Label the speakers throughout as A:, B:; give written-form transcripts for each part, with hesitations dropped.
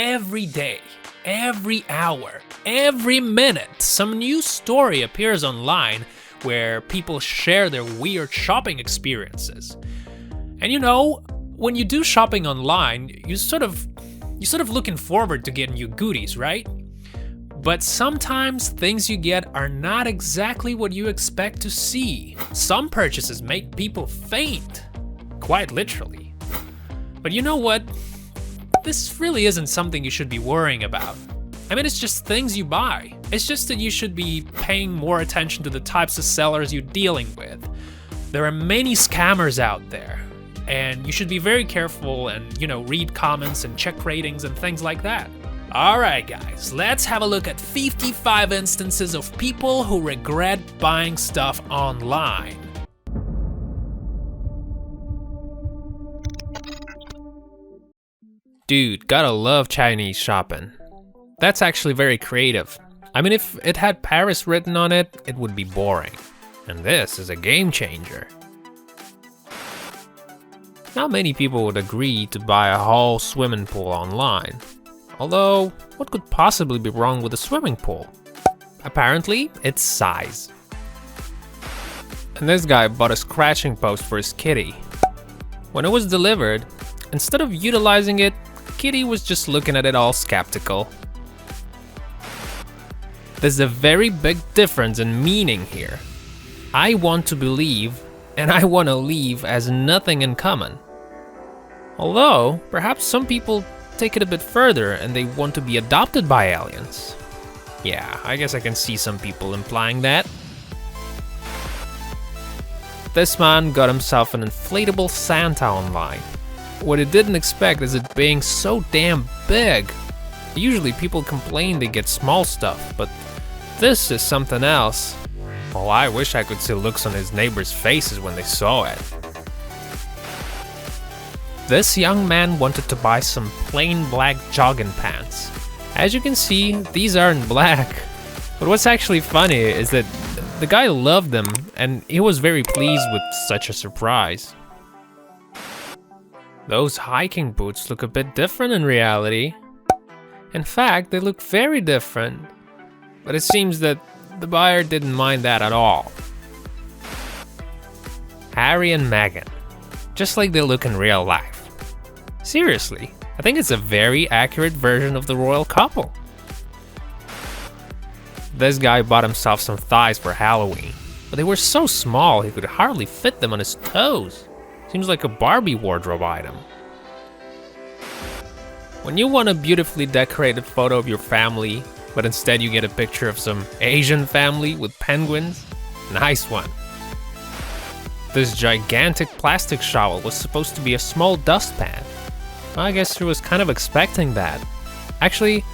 A: every day, every hour, every minute, some new story appears online where people share their weird shopping experiences. And you know, when you do shopping online, you're sort of looking forward to getting new goodies, right? But sometimes things you get are not exactly what you expect to see. Some purchases make people faint, quite literally. But you know what? This really isn't something you should be worrying about. I mean, it's just things you buy. It's just that you should be paying more attention to the types of sellers you're dealing with. There are many scammers out there, and you should be very careful and, read comments and check ratings and things like that. Alright guys, let's have a look at 55 instances of people who regret buying stuff online. Dude, gotta love Chinese shopping. That's actually very creative. I mean, if it had Paris written on it, it would be boring. And this is a game changer. Not many people would agree to buy a whole swimming pool online. Although, what could possibly be wrong with a swimming pool? Apparently, it's size. And this guy bought a scratching post for his kitty. When it was delivered, instead of utilizing it, Kitty was just looking at it all skeptical. There's a very big difference in meaning here. I want to believe, and I want to leave as nothing in common. Although, perhaps some people take it a bit further and they want to be adopted by aliens. Yeah, I guess I can see some people implying that. This man got himself an inflatable Santa online. What he didn't expect is it being so damn big. Usually people complain they get small stuff, but this is something else. Oh, I wish I could see looks on his neighbors' faces when they saw it. This young man wanted to buy some plain black jogging pants. As you can see, these aren't black. But what's actually funny is that the guy loved them and he was very pleased with such a surprise. Those hiking boots look a bit different in reality. In fact, they look very different. But it seems that the buyer didn't mind that at all. Harry and Meghan, just like they look in real life. Seriously, I think it's a very accurate version of the royal couple. This guy bought himself some thighs for Halloween, but they were so small he could hardly fit them on his toes. Seems like a Barbie wardrobe item. When you want a beautifully decorated photo of your family, but instead you get a picture of some Asian family with penguins, nice one. This gigantic plastic shovel was supposed to be a small dustpan. I guess she was kind of expecting that. Actually,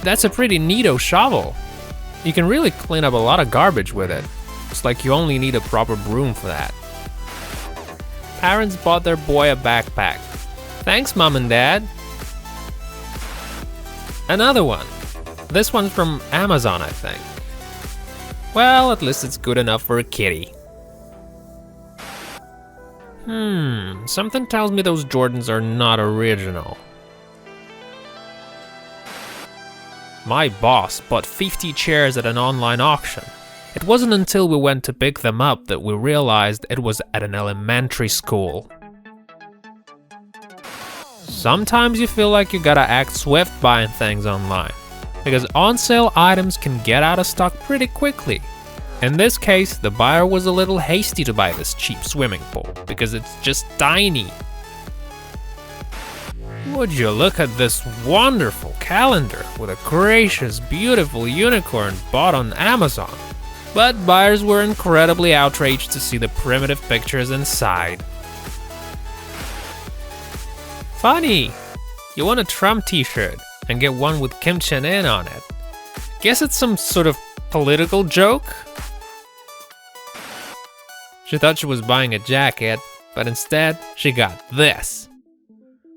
A: that's a pretty neato shovel. You can really clean up a lot of garbage with it. It's like you only need a proper broom for that. Parents bought their boy a backpack. Thanks, Mom and Dad. Another one. This one's from Amazon, I think. Well, at least it's good enough for a kitty. Something tells me those Jordans are not original. My boss bought 50 chairs at an online auction. It wasn't until we went to pick them up that we realized it was at an elementary school. Sometimes you feel like you gotta act swift buying things online, because on-sale items can get out of stock pretty quickly. In this case, the buyer was a little hasty to buy this cheap swimming pool, because it's just tiny. Would you look at this wonderful calendar with a gracious, beautiful unicorn bought on Amazon? But buyers were incredibly outraged to see the primitive pictures inside. Funny! You want a Trump t-shirt and get one with Kim Chen-in on it. Guess it's some sort of political joke? She thought she was buying a jacket, but instead she got this.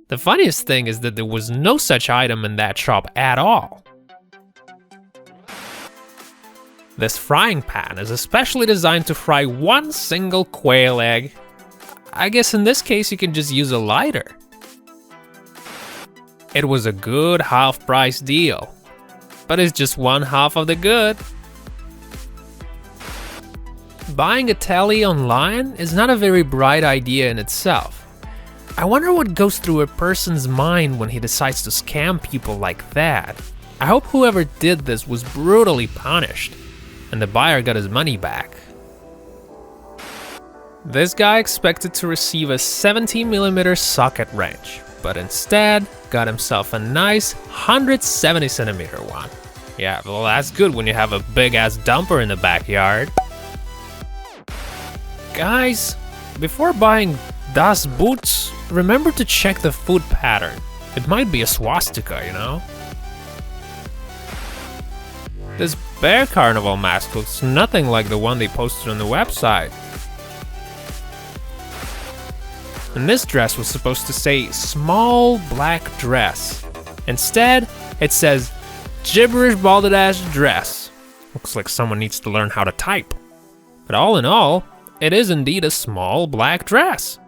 A: The funniest thing is that there was no such item in that shop at all. This frying pan is especially designed to fry one single quail egg. I guess in this case you can just use a lighter. It was a good half-price deal. But it's just one half of the good. Buying a telly online is not a very bright idea in itself. I wonder what goes through a person's mind when he decides to scam people like that. I hope whoever did this was brutally punished, and the buyer got his money back. This guy expected to receive a 70mm socket wrench, but instead got himself a nice 170cm one. Yeah, well, that's good when you have a big-ass dumper in the backyard. Guys, before buying Das Boots, remember to check the foot pattern. It might be a swastika, you know? This bear carnival mask looks nothing like the one they posted on the website. And this dress was supposed to say small black dress. Instead, it says gibberish balded ass dress. Looks like someone needs to learn how to type. But all in all, it is indeed a small black dress.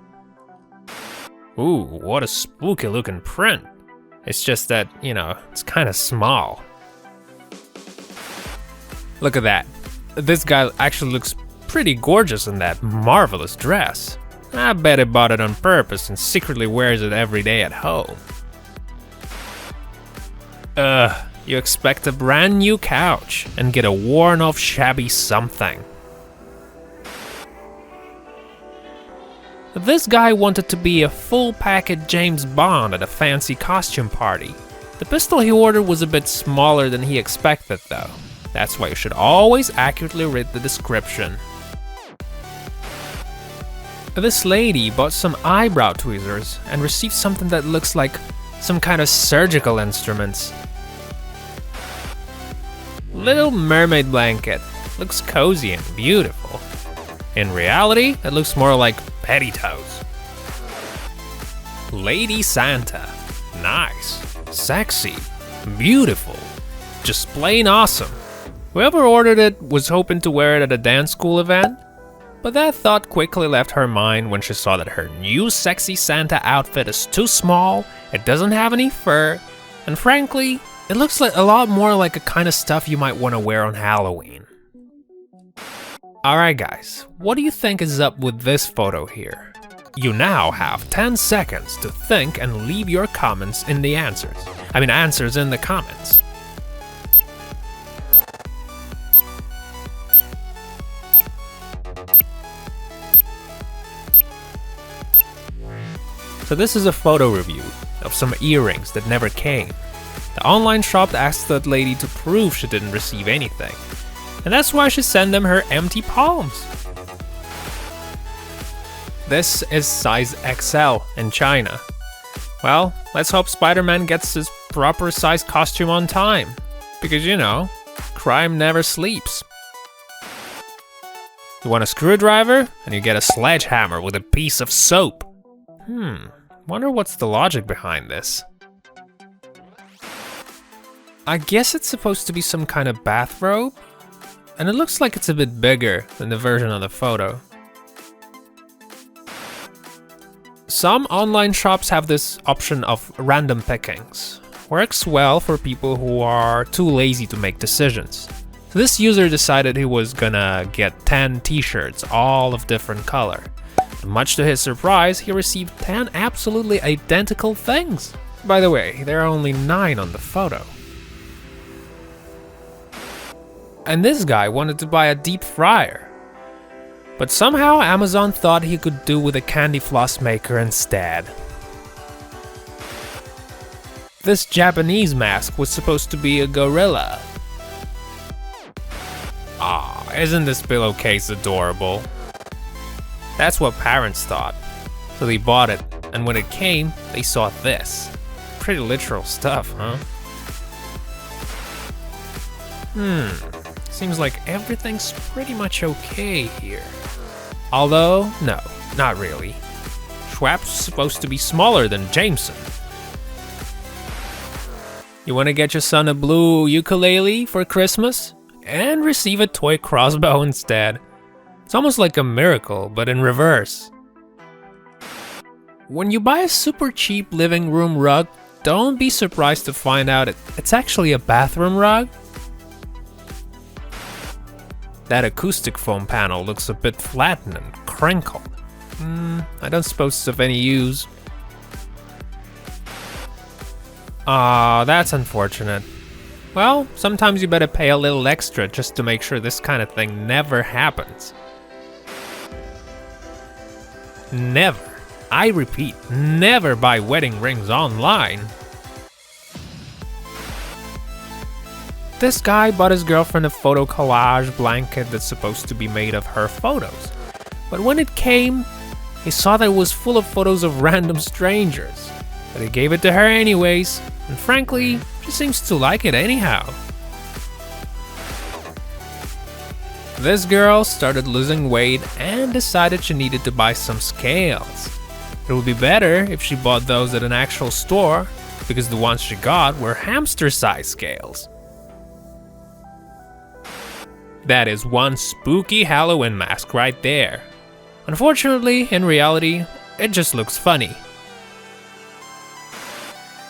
A: Ooh, what a spooky looking print. It's just that, you know, it's kind of small. Look at that. This guy actually looks pretty gorgeous in that marvelous dress. I bet he bought it on purpose and secretly wears it every day at home. You expect a brand new couch and get a worn off shabby something. This guy wanted to be a full package James Bond at a fancy costume party. The pistol he ordered was a bit smaller than he expected though. That's why you should always accurately read the description. This lady bought some eyebrow tweezers and received something that looks like some kind of surgical instruments. Little mermaid blanket. Looks cozy and beautiful. In reality, it looks more like petticoats. Lady Santa. Nice. Sexy. Beautiful. Just plain awesome. Whoever ordered it was hoping to wear it at a dance school event, but that thought quickly left her mind when she saw that her new sexy Santa outfit is too small, it doesn't have any fur, and frankly, it looks like a lot more like a kind of stuff you might want to wear on Halloween. Alright guys, what do you think is up with this photo here? You now have 10 seconds to think and leave your comments in the answers. Answers in the comments. So this is a photo review of some earrings that never came. The online shop asked that lady to prove she didn't receive anything, and that's why she sent them her empty palms. This is size XL in China. Well, let's hope Spider-Man gets his proper size costume on time, because you know, crime never sleeps. You want a screwdriver, and you get a sledgehammer with a piece of soap. Wonder what's the logic behind this. I guess it's supposed to be some kind of bathrobe, and it looks like it's a bit bigger than the version on the photo. Some online shops have this option of random pickings. Works well for people who are too lazy to make decisions. So this user decided he was gonna get 10 t-shirts, all of different color. Much to his surprise, he received 10 absolutely identical things. By the way, there are only 9 on the photo. And this guy wanted to buy a deep fryer. But somehow Amazon thought he could do with a candy floss maker instead. This Japanese mask was supposed to be a gorilla. Aw, isn't this pillowcase adorable? That's what parents thought. So they bought it, and when it came, they saw this. Pretty literal stuff, huh? Seems like everything's pretty much okay here. Although, no, not really. Schwab's supposed to be smaller than Jameson. You wanna get your son a blue ukulele for Christmas? And receive a toy crossbow instead. It's almost like a miracle, but in reverse. When you buy a super cheap living room rug, don't be surprised to find out it's actually a bathroom rug. That acoustic foam panel looks a bit flattened and crinkled. I don't suppose it's of any use. Aw, that's unfortunate. Well, sometimes you better pay a little extra just to make sure this kind of thing never happens. Never, I repeat, never buy wedding rings online. This guy bought his girlfriend a photo collage blanket that's supposed to be made of her photos. But when it came, he saw that it was full of photos of random strangers. But he gave it to her anyways, and frankly, she seems to like it anyhow. This girl started losing weight and decided she needed to buy some scales. It would be better if she bought those at an actual store, because the ones she got were hamster-sized scales. That is one spooky Halloween mask right there. Unfortunately, in reality, it just looks funny.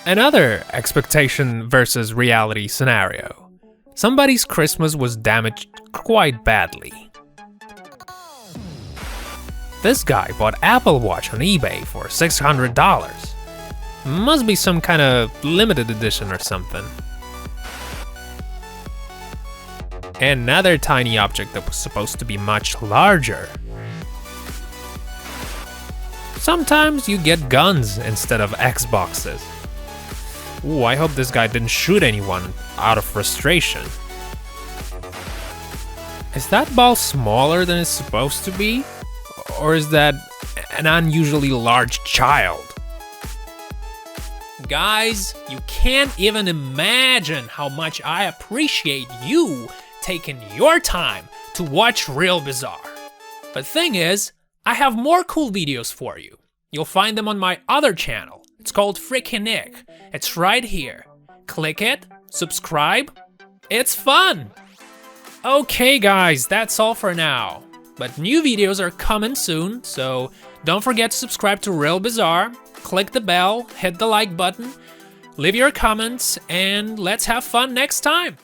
A: Another expectation versus reality scenario. Somebody's Christmas was damaged quite badly. This guy bought Apple Watch on eBay for $600. Must be some kind of limited edition or something. Another tiny object that was supposed to be much larger. Sometimes you get guns instead of Xboxes. Ooh, I hope this guy didn't shoot anyone out of frustration. Is that ball smaller than it's supposed to be? Or is that an unusually large child? Guys, you can't even imagine how much I appreciate you taking your time to watch Real Bizarre. But thing is, I have more cool videos for you. You'll find them on my other channel. It's called Frickin' Nick. It's right here. Click it, subscribe. It's fun! Okay guys, that's all for now. But new videos are coming soon, so don't forget to subscribe to Real Bizarre, click the bell, hit the like button, leave your comments, and let's have fun next time!